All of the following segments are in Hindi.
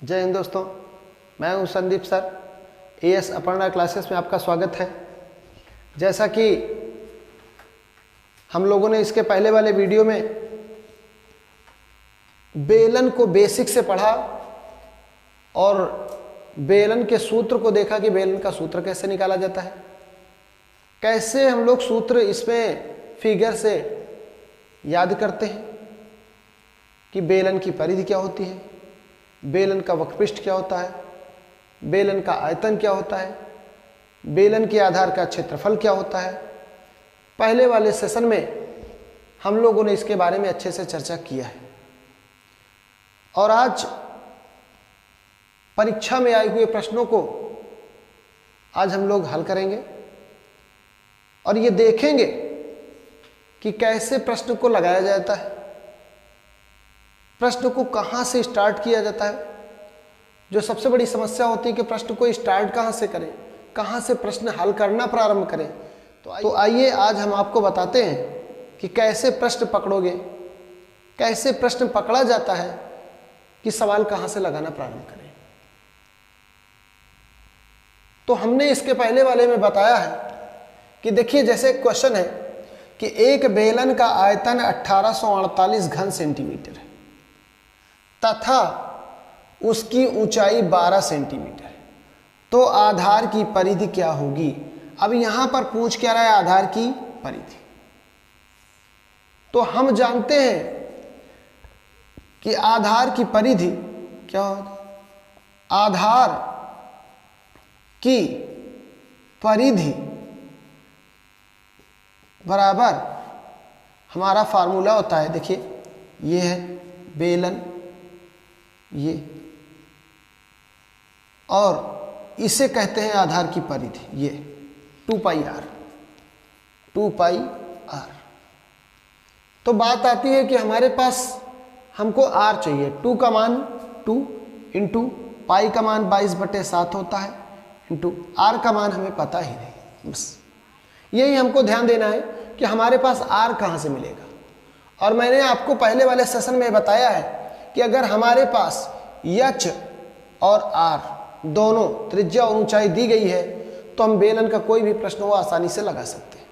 जय हिंद दोस्तों, मैं हूं Sandeep sir. As Aparna classes में आपका स्वागत है। जैसा कि हम लोगों ने इसके पहले वाले वीडियो में बेलन को बेसिक से पढ़ा और बेलन के सूत्र को देखा कि बेलन का सूत्र कैसे निकाला जाता है, कैसे हम लोग सूत्र इसमें फिगर से याद करते हैं कि बेलन की परिधि क्या होती है, बेलन का वक्रपृष्ठ क्या होता है, बेलन का आयतन क्या होता है, बेलन के आधार का क्षेत्रफल क्या होता है। पहले वाले सेशन में हम लोगों ने इसके बारे में अच्छे से चर्चा किया है और आज परीक्षा में आए हुए प्रश्नों को आज हम लोग हल करेंगे और ये देखेंगे कि कैसे प्रश्न को लगाया जाता है, प्रश्न को कहाँ से स्टार्ट किया जाता है। जो सबसे बड़ी समस्या होती है कि प्रश्न को स्टार्ट कहाँ से करें, कहाँ से प्रश्न हल करना प्रारंभ करें। तो आइए आज हम आपको बताते हैं कि कैसे प्रश्न पकड़ोगे, कैसे प्रश्न पकड़ा जाता है कि सवाल कहाँ से लगाना प्रारंभ करें। तो हमने इसके पहले वाले में बताया है कि देखिए, जैसे एक क्वेश्चन है कि एक बेलन का आयतन 1848 घन सेंटीमीटर है तथा उसकी ऊंचाई 12 सेंटीमीटर है, तो आधार की परिधि क्या होगी। अब यहां पर पूछ क्या रहा है, आधार की परिधि। तो हम जानते हैं कि आधार की परिधि क्या होगी, आधार की परिधि बराबर हमारा फार्मूला होता है। देखिए, ये है बेलन, ये, और इसे कहते हैं आधार की परिधि, ये 2 पाई आर। तो बात आती है कि हमारे पास हमको आर चाहिए। 2 का मान 2 इंटू पाई का मान 22/7 होता है, इंटू आर का मान हमें पता ही नहीं। बस यही हमको ध्यान देना है कि हमारे पास आर कहाँ से मिलेगा। और मैंने आपको पहले वाले सेशन में बताया है कि अगर हमारे पास एच और आर दोनों त्रिज्या और ऊंचाई दी गई है तो हम बेलन का कोई भी प्रश्न हो आसानी से लगा सकते हैं।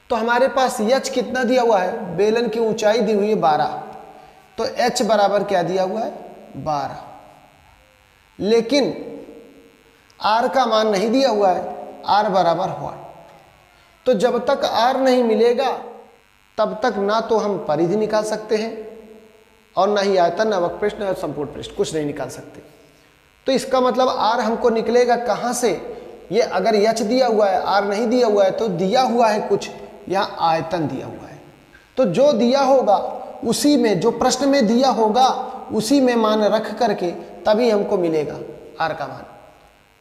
तो हमारे पास एच कितना दिया हुआ है, बेलन की ऊंचाई दी हुई है 12, तो एच बराबर क्या दिया हुआ है, 12। लेकिन आर का मान नहीं दिया हुआ है, आर बराबर व्हाट। तो जब तक आर नहीं मिलेगा तब तक ना तो हम परिधि निकाल सकते हैं और ना ही आयतन, ना वक्रपृष्ठ, ना संपूर्ण पृष्ठ, कुछ नहीं निकाल सकते। तो इसका मतलब आर हमको निकलेगा कहाँ से। ये अगर एच दिया हुआ है, आर नहीं दिया हुआ है, तो दिया हुआ है कुछ, यहाँ आयतन दिया हुआ है। तो जो दिया होगा उसी में, जो प्रश्न में दिया होगा उसी में मान रख करके तभी हमको मिलेगा आर का मान।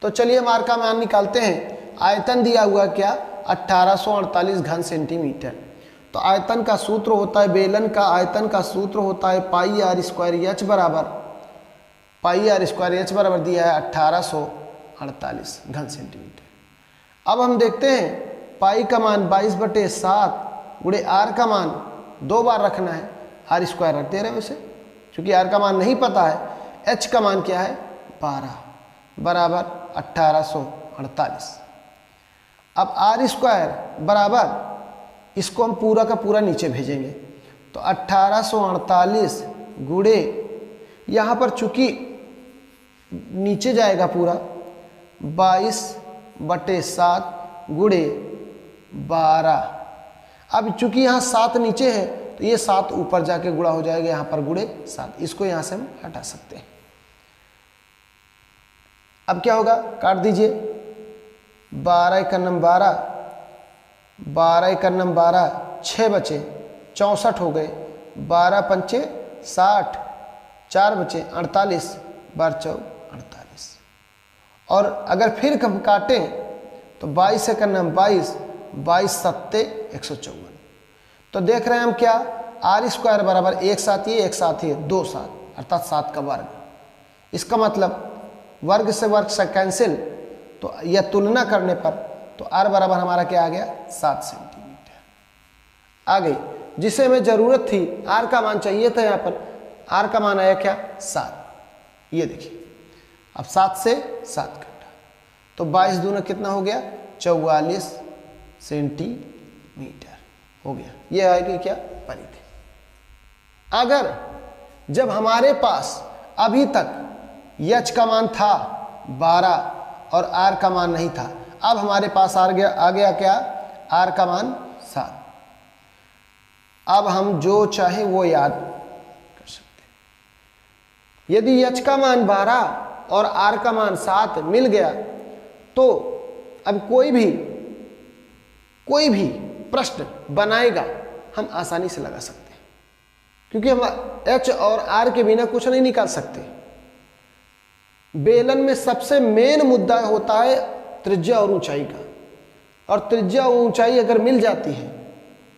तो चलिए हम आर का मान निकालते हैं। आयतन दिया हुआ क्या, 1848 घन सेंटीमीटर। तो आयतन का सूत्र होता है, बेलन का आयतन का सूत्र होता है पाई आर स्क्वायर। एच बराबर पाई आर स्क्वायर, एच बराबर दिया है 1848 घन सेंटीमीटर। अब हम देखते हैं पाई का मान 22/7 गुणे आर का मान 2 बार रखना है, आर स्क्वायर रख दे रहे हैं उसे, क्योंकि आर का मान नहीं पता है। एच का मान क्या है, 12 बराबर 1848। अब आर स्क्वायर बराबर, इसको हम पूरा का पूरा नीचे भेजेंगे, तो 1848 गुणे, यहाँ पर चूंकि नीचे जाएगा पूरा 22/7 गुणे 12। अब चूंकि यहाँ 7 नीचे है तो ये 7 ऊपर जाके गुणा हो जाएगा, यहाँ पर गुणे 7। इसको यहाँ से हम हटा सकते हैं। अब क्या होगा, काट दीजिए। 12 × 12, 12 × 12, 6 बचे, 64 हो गए। 12 × 5 60, 4 बचे 48, 12 × 4 48। और अगर फिर हम काटें तो 22 × 22, 22 × 7 154। तो देख रहे हैं हम क्या, आर स्क्वायर बराबर एक साथ ये 2 7, अर्थात 7 का वर्ग। इसका मतलब वर्ग से कैंसिल, तो यह तुलना करने पर तो आर बराबर हमारा क्या आ गया, 7 सेंटीमीटर आ गई, जिसे हमें जरूरत थी। आर का मान चाहिए था, यहाँ पर आर का मान आया क्या, 7। ये देखिए अब 7 से 7 घटा, तो 22 दूना कितना हो गया 44 सेंटीमीटर हो गया। ये आएगी क्या परिधि। अगर जब हमारे पास अभी तक h का मान था 12 और r का मान नहीं था, अब हमारे पास आ गया क्या r का मान 7। अब हम जो चाहे वो याद कर सकते हैं। यदि h का मान 12 और r का मान 7 मिल गया तो अब कोई भी प्रश्न बनाएगा हम आसानी से लगा सकते हैं, क्योंकि हम h और r के बिना कुछ नहीं निकाल सकते। बेलन में सबसे मेन मुद्दा होता है त्रिज्या और ऊंचाई का, और त्रिज्या और ऊंचाई अगर मिल जाती है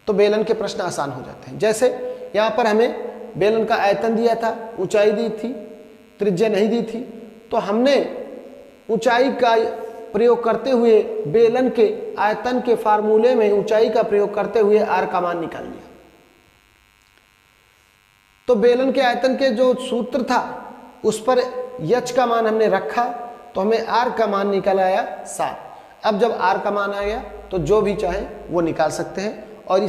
तो बेलन के प्रश्न आसान हो जाते हैं। जैसे यहाँ पर हमें बेलन का आयतन दिया था, ऊंचाई दी थी, त्रिज्या नहीं दी थी, तो हमने ऊंचाई का प्रयोग करते हुए बेलन के आयतन के फार्मूले में ऊंचाई का प्रयोग करते हुए आर का मान निकाल लिया। तो बेलन के आयतन के जो सूत्र था उस पर h का मान हमने रखा, तो हमें r का मान निकल आया 7। अब जब r का मान आ गया तो जो भी चाहे वो निकाल सकते हैं। और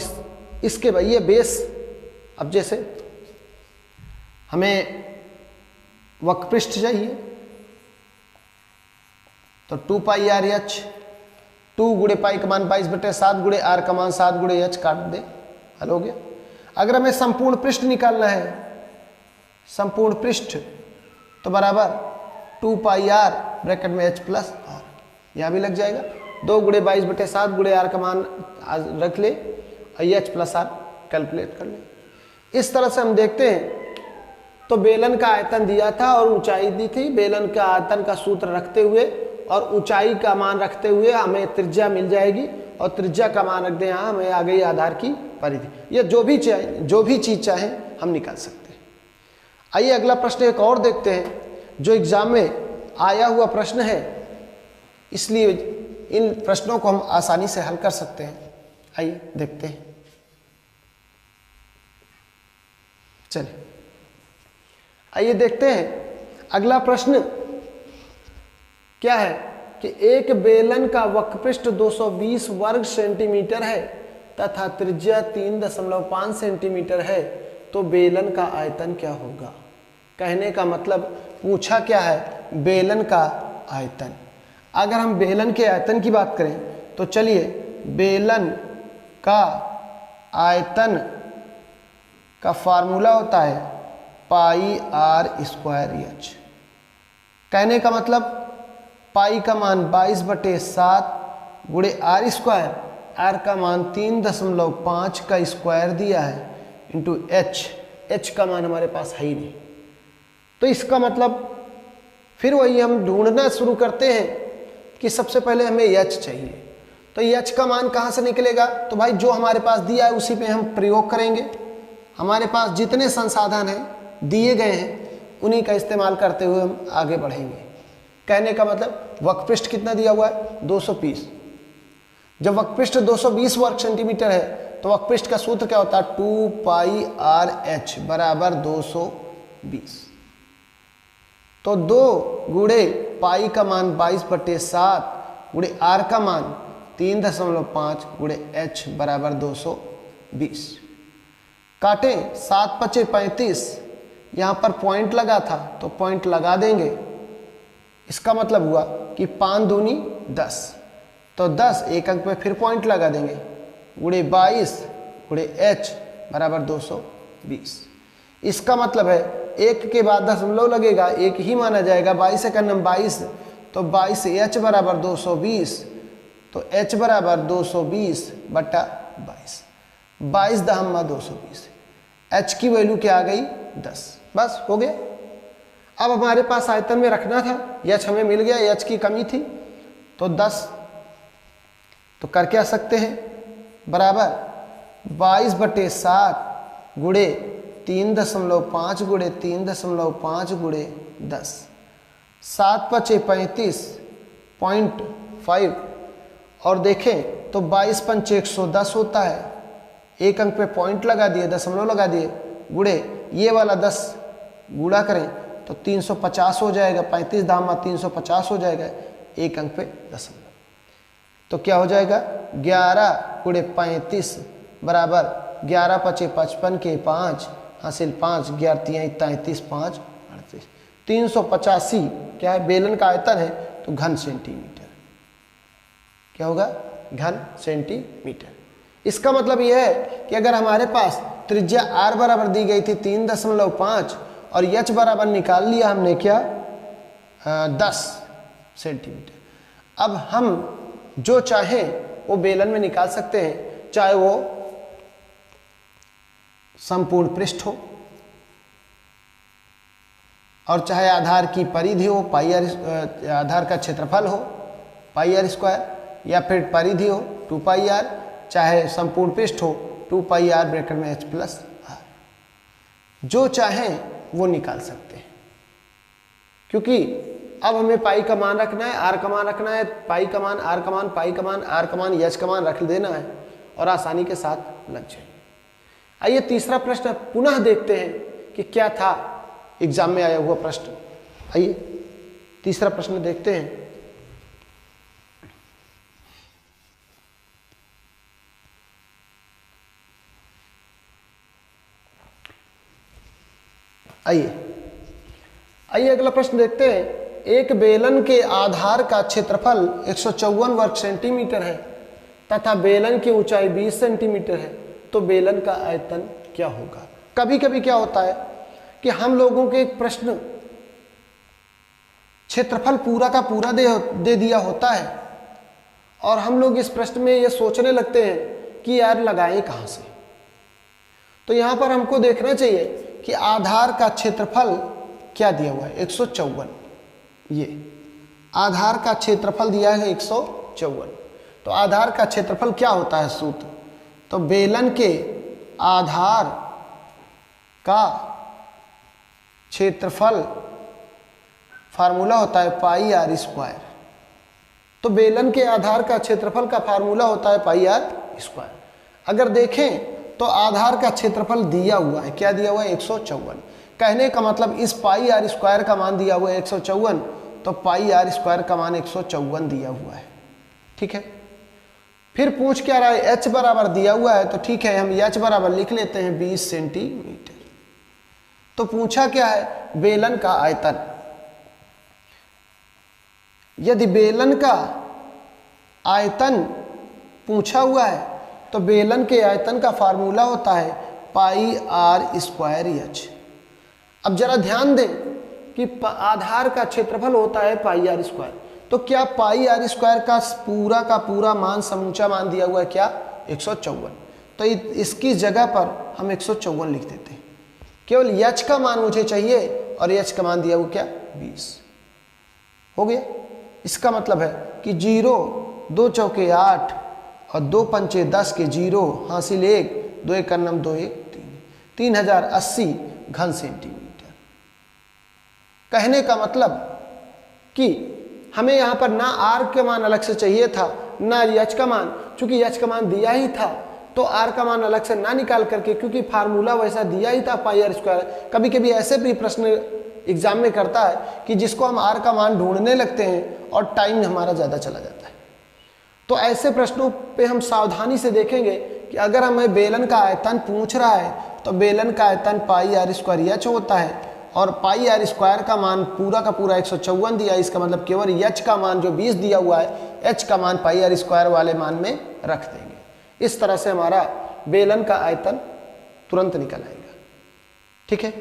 इसके भाई ये बेस, अब जैसे हमें वक्रपृष्ठ चाहिए तो 2 पाई आर एच, 2 गुणे पाई का मान 22/7 गुणे r का मान 7 गुणे h काट दे, हल हो गया। अगर हमें संपूर्ण पृष्ठ निकालना है, संपूर्ण पृष्ठ, तो बराबर 2 पाई आर ब्रैकेट में h प्लस आर, यहाँ भी लग जाएगा। 2 गुणे 22/7 गुणे r का मान रख ले और h प्लस आर कैलकुलेट कर ले। इस तरह से हम देखते हैं तो बेलन का आयतन दिया था और ऊंचाई दी थी। बेलन का आयतन का सूत्र रखते हुए और ऊंचाई का मान रखते हुए हमें त्रिज्या मिल जाएगी, और त्रिज्या का मान रख दें यहाँ, हमें आ गई आधार की परिधि। या जो भी चीज़ चाहे हम निकाल सकते हैं। आइए अगला प्रश्न एक और देखते हैं जो एग्जाम में आया हुआ प्रश्न है, इसलिए इन प्रश्नों को हम आसानी से हल कर सकते हैं। आइए देखते हैं। चलिए आइए देखते हैं अगला प्रश्न क्या है कि एक बेलन का वक्रपृष्ठ 220 वर्ग सेंटीमीटर है तथा त्रिज्या 3.5 सेंटीमीटर है, तो बेलन का आयतन क्या होगा। कहने का मतलब पूछा क्या है, बेलन का आयतन। अगर हम बेलन के आयतन की बात करें तो चलिए बेलन का आयतन का फार्मूला होता है पाई आर स्क्वायर एच। कहने का मतलब पाई का मान 22/7 गुणे आर स्क्वायर, आर का मान 3.5 का स्क्वायर दिया है, इंटू एच का मान हमारे पास है ही नहीं। तो इसका मतलब फिर वही हम ढूंढना शुरू करते हैं कि सबसे पहले हमें एच चाहिए। तो एच का मान कहाँ से निकलेगा, तो भाई जो हमारे पास दिया है उसी पे हम प्रयोग करेंगे। हमारे पास जितने संसाधन हैं दिए गए हैं उन्हीं का इस्तेमाल करते हुए हम आगे बढ़ेंगे। कहने का मतलब वक्रपृष्ठ कितना दिया हुआ है 220। जब वक्रपृष्ठ 220 वर्ग सेंटीमीटर है तो वक्रपृष्ठ का सूत्र क्या होता है 2 पाई आर एच बराबर 220। तो 2 गुणे पाई का मान 22/7 गुणे आर का मान 3.5 गुणे एच बराबर 220। काटें 7×5 = 35। यहाँ पर पॉइंट लगा था तो पॉइंट लगा देंगे। इसका मतलब हुआ कि 5 दूनी 10, तो 10 एक अंक पे फिर पॉइंट लगा देंगे, गुणे 22 गुणे एच बराबर 220। इसका मतलब है एक के बाद दशमलव लगेगा, एक ही माना जाएगा। 22 का नम 22, तो 22 एच बराबर 220, तो एच बराबर 220/22। 22 दहम्मा 220, एच की वैल्यू क्या आ गई 10। बस हो गया। अब हमारे पास आयतन में रखना था, एच हमें मिल गया, एच की कमी थी तो 10, तो कर क्या सकते हैं बराबर 22/7 गुणे 3.5 गुणे 3.5 गुणे 10। 7×5 = 35.5 और देखें तो 22×5 = 110 होता है। एक अंक पे पॉइंट लगा दिए, दशमलव लगा दिए, गुणे ये वाला 10 गुणा करें तो 350 हो जाएगा, 35 धामा 350 हो जाएगा, एक अंक पे दशमलव। तो क्या हो जाएगा 11 गुणे 35 बराबर 11 पचे 55 के 5 हासिल 5 11 3 33 5 38। 385 क्या है, बेलन का आयतन है तो घन सेंटीमीटर, क्या होगा घन सेंटीमीटर। इसका मतलब यह है कि अगर हमारे पास त्रिज्या r बराबर दी गई थी 3.5 और h बराबर निकाल लिया हमने क्या 10 सेंटीमीटर, अब हम जो चाहें वो बेलन में निकाल सकते हैं, चाहे वो संपूर्ण पृष्ठ हो और चाहे आधार की परिधि हो पाई आर, आधार का क्षेत्रफल हो पाई आर स्क्वायर, या फिर परिधि हो 2 पाई आर, चाहे संपूर्ण पृष्ठ हो 2 पाई आर ब्रैकेट में h प्लस आर, जो चाहें वो निकाल सकते हैं। क्योंकि अब हमें पाई का मान रखना है, आर का मान रखना है, पाई का मान, आर का मान, पाई का मान, आर का मान, एच का मान रख देना है और आसानी के साथ लग जाए। आइए तीसरा प्रश्न पुनः देखते हैं कि क्या था एग्जाम में आया हुआ प्रश्न। आइए तीसरा प्रश्न देखते हैं। आइए अगला प्रश्न देखते हैं। एक बेलन के आधार का क्षेत्रफल 154 वर्ग सेंटीमीटर है तथा बेलन की ऊंचाई 20 सेंटीमीटर है, तो बेलन का आयतन क्या होगा। कभी कभी क्या होता है कि हम लोगों के एक प्रश्न क्षेत्रफल पूरा का पूरा दे दिया होता है और हम लोग इस प्रश्न में ये सोचने लगते हैं कि यार लगाएं कहां से। तो यहां पर हमको देखना चाहिए कि आधार का क्षेत्रफल क्या दिया हुआ है 154, ये आधार का क्षेत्रफल दिया है 154। तो आधार का क्षेत्रफल क्या होता है सूत्र, तो बेलन के आधार का क्षेत्रफल फार्मूला होता है पाई आर स्क्वायर। तो बेलन के आधार का क्षेत्रफल का फार्मूला होता है पाई आर स्क्वायर। अगर देखें तो आधार का क्षेत्रफल दिया हुआ है, क्या दिया हुआ है 154। कहने का मतलब इस पाई आर स्क्वायर का मान दिया हुआ है 154, तो पाई आर स्क्वायर का मान 154 दिया हुआ है। ठीक है, फिर पूछ क्या रहा है, h बराबर दिया हुआ है, तो ठीक है हम h बराबर लिख लेते हैं 20 सेंटीमीटर। तो पूछा क्या है, बेलन का आयतन। यदि बेलन का आयतन पूछा हुआ है तो बेलन के आयतन का फार्मूला होता है पाई आर स्क्वायर एच। अब जरा ध्यान दें कि आधार का क्षेत्रफल होता है पाई आर स्क्वायर, तो क्या पाई आर स्क्वायर का पूरा मान समूचा मान दिया हुआ है क्या 154। तो इसकी जगह पर हम 154 लिख देते हैं। केवल h का मान मुझे चाहिए और h का मान दिया हुआ क्या 20 हो गया। इसका मतलब है कि 0 2 चौके 8 और 2 पंचे 10 के 0 हासिल 1 2 1 2 1 3 3080 घन सेंटीमीटर। कहने का मतलब कि हमें यहाँ पर ना r का मान अलग से चाहिए था ना h का मान, चूंकि h का मान दिया ही था तो r का मान अलग से ना निकाल करके, क्योंकि फार्मूला वैसा दिया ही था पाई आर स्क्वायर। कभी कभी ऐसे भी प्रश्न एग्जाम में करता है कि जिसको हम r का मान ढूंढने लगते हैं और टाइम हमारा ज़्यादा चला जाता है। तो ऐसे प्रश्नों पे हम सावधानी से देखेंगे कि अगर हमें बेलन का आयतन पूछ रहा है तो बेलन का आयतन पाई आर स्क्वायर एच होता है और पाई आर स्क्वायर का मान पूरा का पूरा 154 दिया। इसका मतलब केवल एच का मान जो 20 दिया हुआ है, एच का मान पाई आर स्क्वायर वाले मान में रख देंगे। इस तरह से हमारा बेलन का आयतन तुरंत निकल आएगा। ठीक है,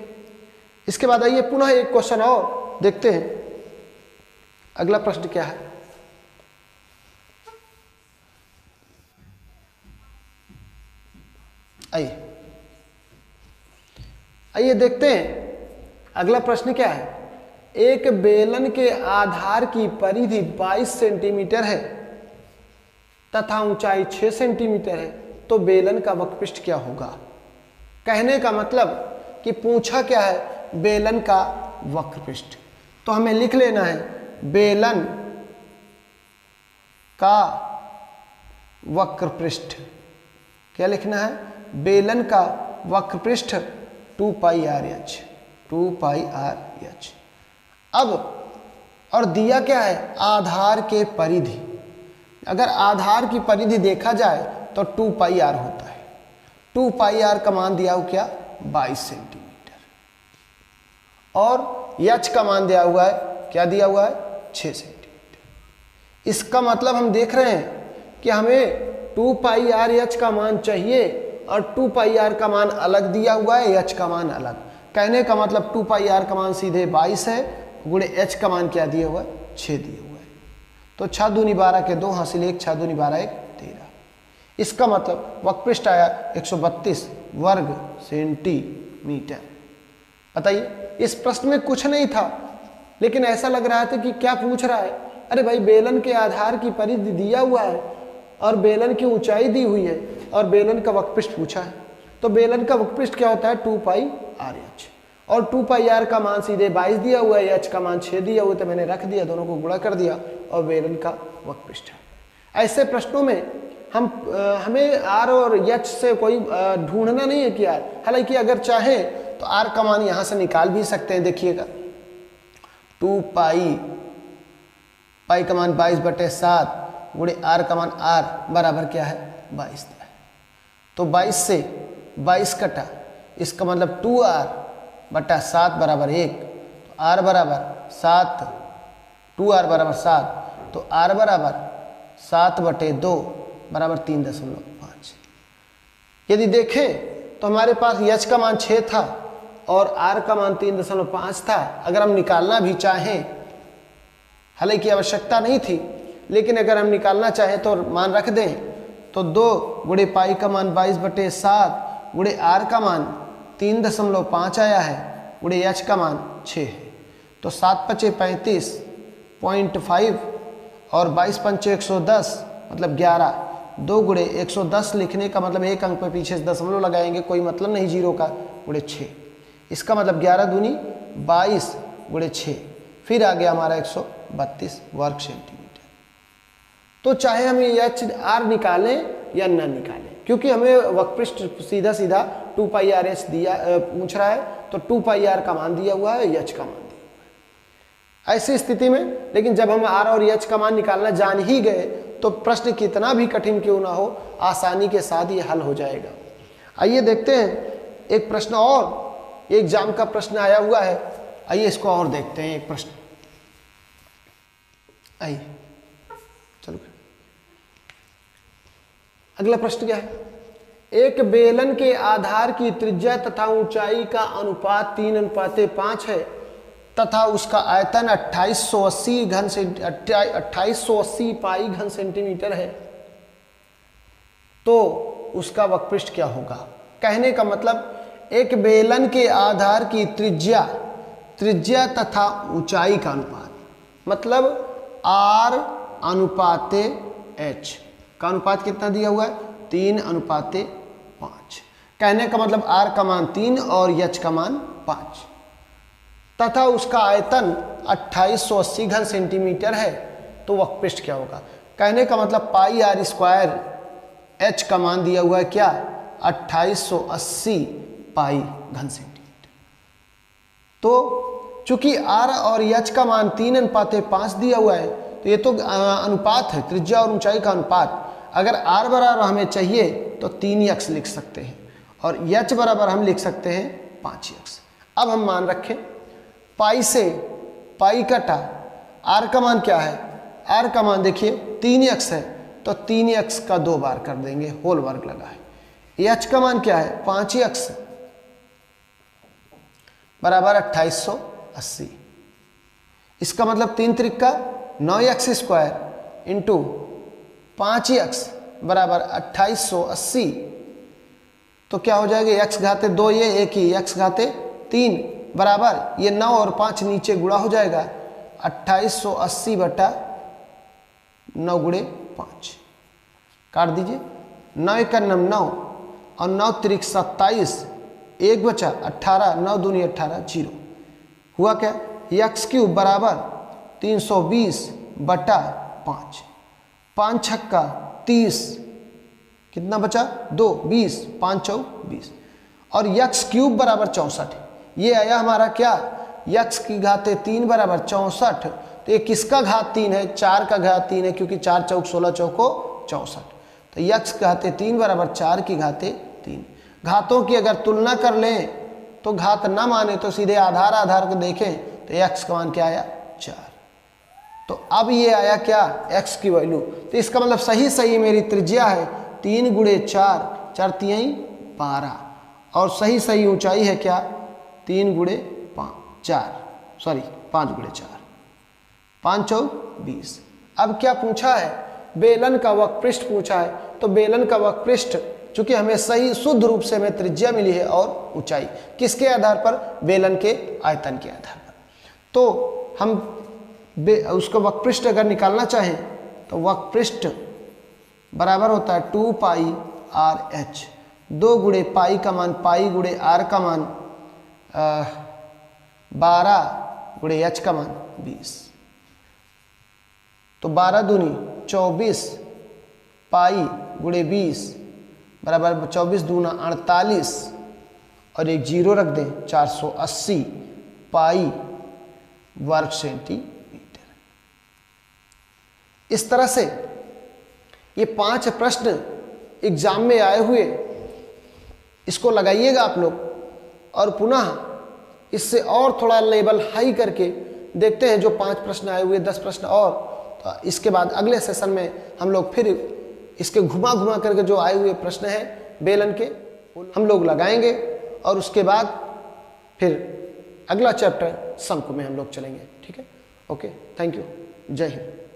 इसके बाद आइए पुनः एक क्वेश्चन और देखते हैं। अगला प्रश्न क्या है, आइए देखते हैं। अगला प्रश्न क्या है, एक बेलन के आधार की परिधि 22 सेंटीमीटर है तथा ऊंचाई 6 सेंटीमीटर है, तो बेलन का वक्रपृष्ठ क्या होगा। कहने का मतलब कि पूछा क्या है, बेलन का वक्रपृष्ठ। तो हमें लिख लेना है बेलन का वक्रपृष्ठ। क्या लिखना है, बेलन का वक्रपृष्ठ 2 पाई आर एच, 2 पाई आर एच। अब और दिया क्या है, आधार के परिधि। अगर आधार की परिधि देखा जाए तो 2 पाई आर होता है। 2 पाई आर का मान दिया हो क्या, 22 सेंटीमीटर, और एच का मान दिया हुआ है, क्या दिया हुआ है, 6 सेंटीमीटर। इसका मतलब हम देख रहे हैं कि हमें 2 पाई आर एच का मान चाहिए और 2 पाई आर का मान अलग दिया हुआ है, एच का मान अलग। कहने का मतलब 2 पाई आर का मान सीधे 22 है, गुणे एच का मान क्या दिया हुआ है, 6 दिया हुआ है। तो 6 दूनी 12 के 2 हासिल 1, 6 दूनी 12 1 13। इसका मतलब वक्रपृष्ठ आया 132 वर्ग सेंटीमीटर। बताइए, इस प्रश्न में कुछ नहीं था, लेकिन ऐसा लग रहा था कि क्या पूछ रहा है। अरे भाई, बेलन के आधार की परिधि दिया हुआ है और बेलन की ऊंचाई दी हुई है और बेलन का वक्रपृष्ठ पूछा है, तो बेलन का वक्रपृष्ठ क्या होता है, 2 पाई आर एच, और 2 पाई आर का मान सीधे 22 दिया हुआ है, एच का मान 6 दिया हुआ है, तो मैंने रख दिया, दोनों को गुणा कर दिया और बेलन का वक्रपृष्ठ है। ऐसे प्रश्नों में हमें आर और एच से कोई ढूंढना नहीं है कि आर, हालांकि अगर चाहे तो आर का मान यहां से निकाल भी सकते हैं। देखिएगा, 2 पाई का मान 22/7 गुणे आर का मान आर बराबर क्या है, 22 दिया है। तो 22 से 22 कटा, इसका मतलब 2r/7 बराबर 1, तो आर बराबर 7, 2r बराबर 7, तो आर बराबर 7/2 बराबर 3.5। यदि देखें तो हमारे पास एच का मान 6 था और आर का मान 3.5 था। अगर हम निकालना भी चाहें, हालांकि आवश्यकता नहीं थी, लेकिन अगर हम निकालना चाहें तो मान रख दें, तो 2 गुणे पाई का मान 22/7 गुणे आर का मान 3.5 आया है, गुणे एच का मान 6 है। तो 7×5 = 35.5 और 22×5 = 110 मतलब 11। 2 गुणे 110 लिखने का मतलब एक अंक पे पीछे से दशमलव लगाएंगे, कोई मतलब नहीं जीरो का, गुणे 6। इसका मतलब 11 दूनी 22 गुणे 6, फिर आ गया हमारा 132 वर्ग सेंटीमीटर। तो चाहे हम एच आर निकालें या ना निकालें, क्योंकि हमें वक्रपृष्ठ सीधा सीधा 2 पाई आर एच दिया पूछ रहा है, तो 2 पाई आर का मान दिया हुआ है, एच का मान दिया हुआ है। ऐसी स्थिति में, लेकिन जब हम आर और एच का मान निकालना जान ही गए तो प्रश्न कितना भी कठिन क्यों ना हो, आसानी के साथ ये हल हो जाएगा। आइए देखते हैं एक प्रश्न और, एग्जाम का प्रश्न आया हुआ है। आइए इसको और देखते हैं एक प्रश्न। आइए चलो, अगला प्रश्न क्या है, एक बेलन के आधार की त्रिज्या तथा ऊंचाई का अनुपात 3:5 है तथा उसका आयतन 2880 पाई घन सेंटीमीटर है, तो उसका वक्रपृष्ठ क्या होगा। कहने का मतलब एक बेलन के आधार की त्रिज्या तथा ऊंचाई का अनुपात, मतलब R अनुपाते H का अनुपात कितना दिया हुआ है, 3:5। कहने का मतलब R का मान 3 और H का मान 5 तथा उसका आयतन 2880 घन सेंटीमीटर है, तो वक्रपृष्ठ क्या होगा। कहने का मतलब पाई आर स्क्वायर, H का मान दिया हुआ है क्या, 2880 पाई घन सेंटीमीटर। तो चूंकि R और H का मान 3:5 दिया हुआ है, तो ये तो अनुपात है, त्रिज्या और ऊंचाई का अनुपात। अगर R बराबर हमें चाहिए तो 3x लिख सकते हैं और H बराबर हम लिख सकते हैं 5x। अब हम मान रखें, पाई से पाई कटा, R का मान क्या है, R का मान देखिए 3x है, तो 3x का 2 बार कर देंगे, होल वर्ग लगा है। H का मान क्या है, 5x बराबर 2880। इसका मतलब 3 त्रिका 9x² इंटू 5x बराबर 2880। तो क्या हो जाएगा, x घाते 2 ये एक ही, x घाते 3 बराबर ये 9 और 5 नीचे गुणा हो जाएगा, 2880/9 गुणे 5 काट दीजिए, 9 × 9 और 9 × 3 27, 1 बचा 18, 9 दूनी 18, 0 हुआ क्या, x³ बराबर 320/5, 5 छक्का 30, कितना बचा 2, 20, 5 चौ 20 और x³ बराबर 64। ये आया हमारा क्या, यक्स की घाते 3 बराबर 64। तो ये किसका घात 3 है? 4 का घात 3 है, क्योंकि 4 चौक 16 चौको 64। तो यक्स घाते 3 बराबर 4 की घाते 3। घातों की अगर तुलना कर लें तो घात ना माने तो सीधे आधार आधार को देखें तो यक्स का मान क्या आया? 4। तो अब ये आया क्या? x की वैल्यू। तो इसका मतलब सही मेरी त्रिज्या है 3 गुणे 4, 4 तिहाई 12, और सही ऊंचाई है क्या? 3 गुणे 5 गुणे 4, 5 चौक 20। अब क्या पूछा है? बेलन का वक्रपृष्ठ पूछा है। तो बेलन का वक्रपृष्ठ चूंकि हमें सही शुद्ध रूप से हमें त्रिज्या मिली है और ऊंचाई किसके आधार पर? बेलन के आयतन के आधार पर। तो हम उसको वक्रपृष्ठ अगर निकालना चाहें तो वक्रपृष्ठ बराबर होता है 2 पाई आर एच। 2 गुणे पाई का मान पाई गुणे आर का मान 12 गुणे एच का मान 20। तो 12 दूनी 24 पाई गुणे 20 बराबर 24 दूना 48, और एक जीरो रख दें 480 पाई वर्ग सेंटीमीटर। इस तरह से ये 5 प्रश्न एग्जाम में आए हुए, इसको लगाइएगा आप लोग, और पुनः इससे और थोड़ा लेवल हाई करके देखते हैं जो 5 प्रश्न आए हुए 10 प्रश्न और। तो इसके बाद अगले सेशन में हम लोग फिर इसके घुमा करके जो आए हुए प्रश्न हैं बेलन के हम लोग लगाएंगे, और उसके बाद फिर अगला चैप्टर शंकु में हम लोग चलेंगे। ठीक है, ओके, थैंक यू, जय हिंद।